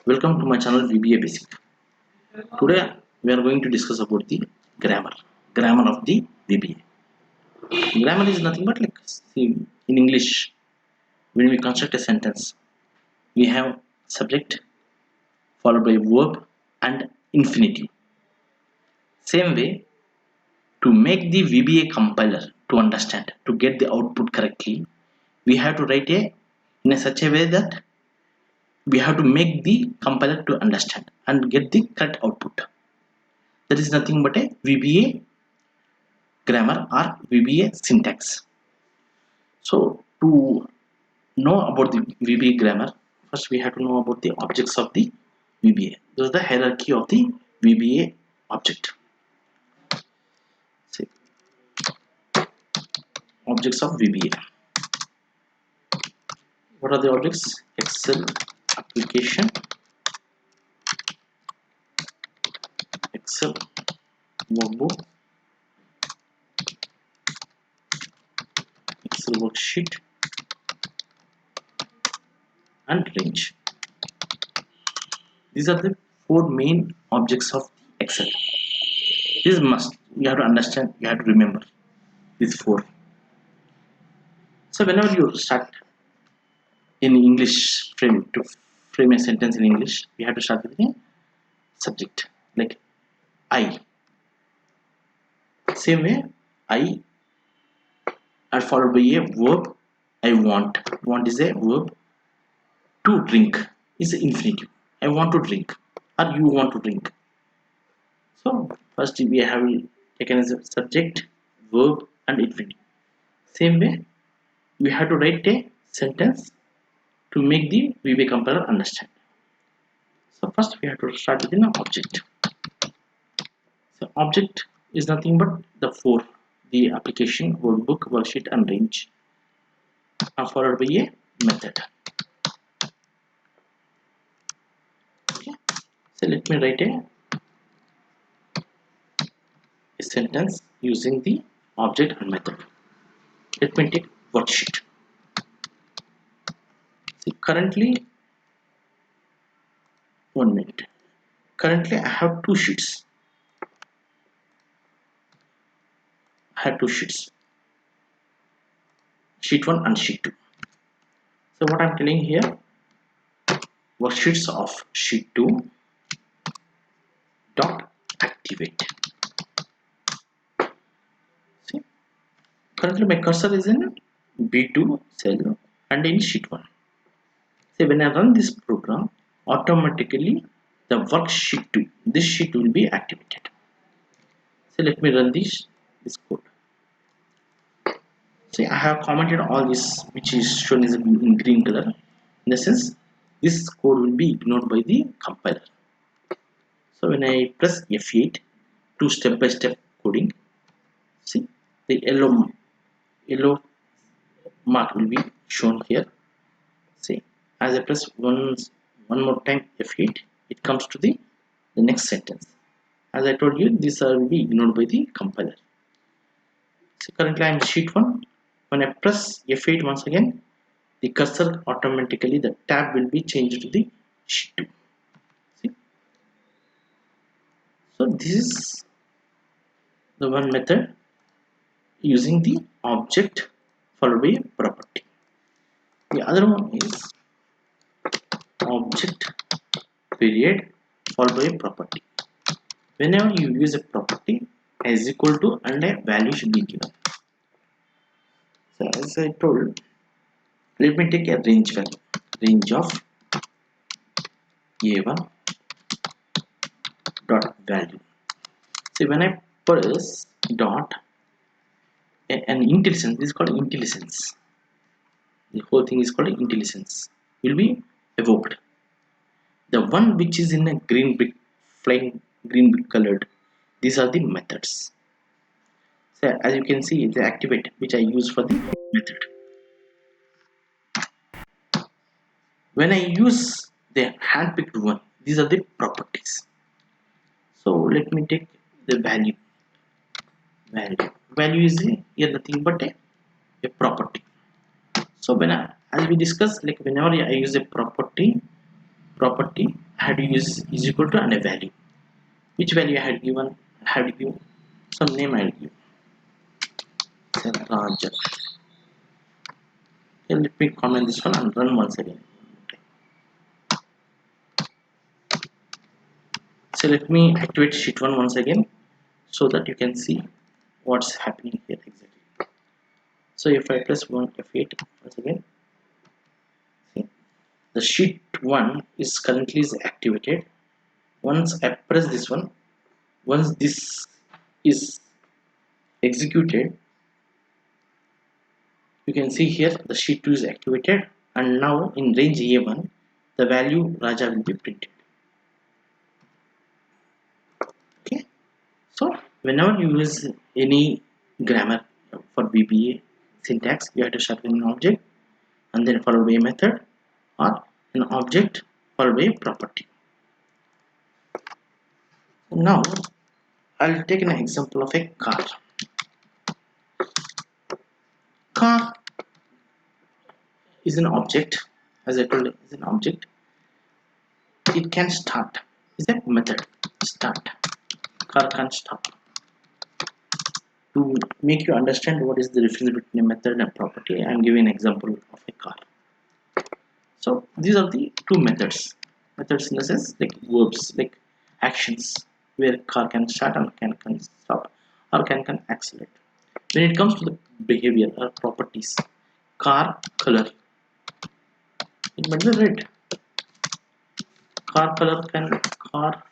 Welcome to my channel VBA Basic. Today we are going to discuss about the grammar of the VBA. Grammar is nothing but see, in English when we construct a sentence we have subject followed by verb and infinitive. Same way to make the VBA compiler to understand to get the output correctly we have to write in such a way that we have to make the compiler to understand and get the correct output. That is nothing but a VBA grammar or VBA syntax. So to know about the VBA grammar, first we have to know about the objects of the VBA. This is the hierarchy of the VBA object. See, objects of VBA. What are the objects? Excel application, Excel workbook, Excel worksheet, and range. These are the four main objects of Excel. This must you have to understand, you have to remember these four. So whenever you start in English to frame a sentence in English, we have to start with a subject like I. Same way, I are followed by a verb. I want. Want is a verb. To drink is the infinitive. I want to drink, or you want to drink. So first we have taken as a subject, verb, and infinitive. Same way, we have to write a sentence to make the VBA compiler understand. So first we have to start with an object. So object is nothing but the four: the application, workbook, worksheet, and range, are followed by a method. Okay. So let me write a sentence using the object and method. Let me take worksheet. See, currently, 1 minute. Currently, I have two sheets. Sheet 1 and sheet 2. So what I'm telling here, worksheets of sheet 2 dot activate. See, currently my cursor is in B2 cell and in sheet 1. So when I run this program, automatically the worksheet 2, this sheet will be activated. So let me run this code. See, I have commented all this which is shown as in green color. In the sense, this code will be ignored by the compiler. So when I press F8 to step-by-step coding, see the yellow mark will be shown here. See, as I press one more time F8, it comes to the next sentence. As I told you, these will be ignored by the compiler. So currently I am sheet 1. When I press F8 once again, the cursor automatically, the tab will be changed to the sheet 2. See? So this is the one method using the object followed by a property. The other one is object period followed by a property. Whenever you use a property, is equal to and a value should be given. So as I told, let me take a range value, range of a1 dot value. See, when I press dot, an IntelliSense, this is called IntelliSense. The whole thing is called IntelliSense. Will be evoked. The one which is in a green brick, flying green brick colored, these are the methods. So as you can see, the activate which I use for the method. When I use the handpicked one, these are the properties. So let me take the value. Value is here nothing but a property. So when as we discussed, like whenever I use a property, had to use is equal to and a value. Which value I had given? I had given some name. I had given say Raja. Okay, let me comment this one and run once again. So let me activate sheet 1 once again so that you can see what's happening here exactly. So if I press 1 F8 once again, see the sheet 1 is currently is activated. Once I press this one, once this is executed, you can see here the sheet 2 is activated, and now in range A1 the value Raja will be printed. Okay, so whenever you use any grammar for VBA syntax, you have to start with an object and then followed by a method, or an object followed by a property. Now I'll take an example of a car. Car is an object, as I told you, is an object. It can start. Is a method. Start. Car can stop. To make you understand what is the difference between a method and property, I am giving an example of a car. So these are the two methods. Methods in the sense like verbs, like actions, where car can start and can stop, or can accelerate. When it comes to the behavior or properties, car color, it might be red. Car color can car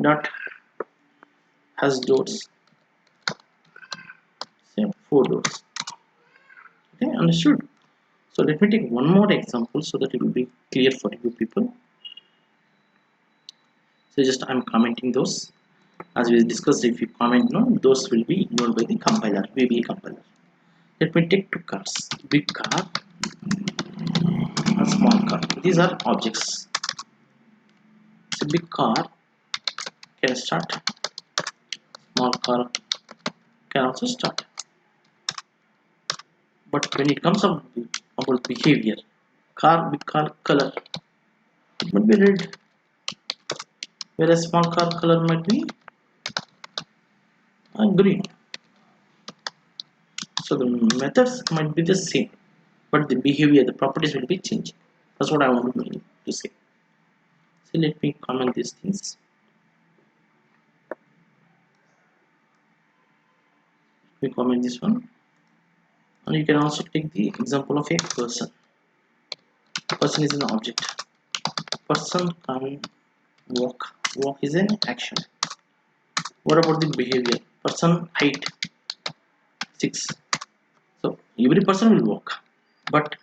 dot has doors, say 4 doors. Okay, understood. So let me take one more example so that it will be clear for you people. So just I'm commenting those. As we discussed, if you comment no, those will be ignored by the compiler, VBA compiler. Let me take two cars, big car and small car. These are objects. So big car can start, small car can also start. But when it comes up about behavior, big car color, it might be red, whereas small car color might be green. So the methods might be the same, but the behavior, the properties will be changing. That's what I want to say. So let me comment these things. We comment this one, and you can also take the example of a person. Person is an object. Person can walk. Walk is an action. What about the behavior? Person height 6. So every person will walk, but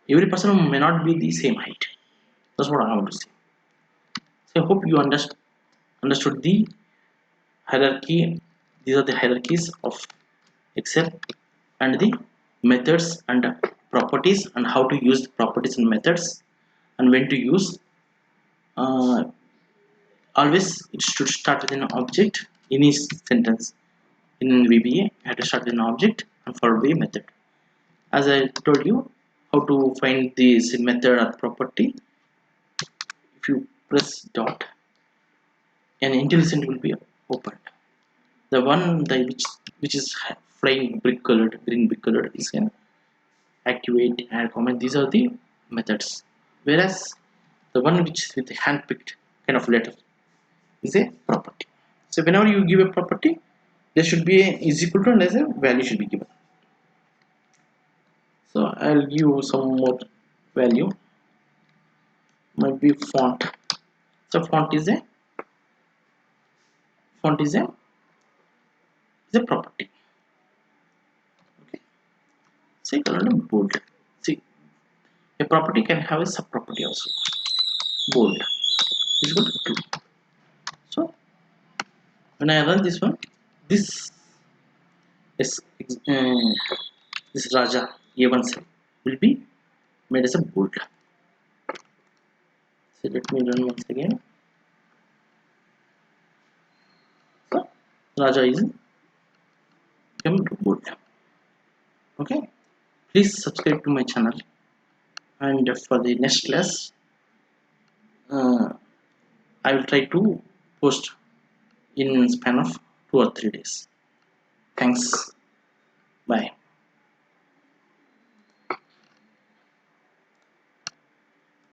every person may not be the same height. That's what I want to say. So I hope you understood the hierarchy. These are the hierarchies of Excel and the methods and properties, and how to use the properties and methods, and when to use. Always it should start with an object in each sentence. In VBA, I have to start with an object and followed by a method. As I told you how to find this method or property, if you press dot, an IntelliSense will be opened. The one which is flying brick colored, green brick colored, is can activate and comment. These are the methods. Whereas the one which is with the hand picked kind of letter is a property. So whenever you give a property, there should be a is equal to and as a value should be given. So I'll give some more value. Might be font. So font is a property. Okay. Say color bold. See, a property can have a sub property also. Bold is equal to 2. So when I run this one, this is this Raja A1 cell will be made as a bold. So let me run once again. So Raja is become bold. Okay. Please subscribe to my channel, and for the next class I will try to post in span of 2 or 3 days. Thanks. Bye.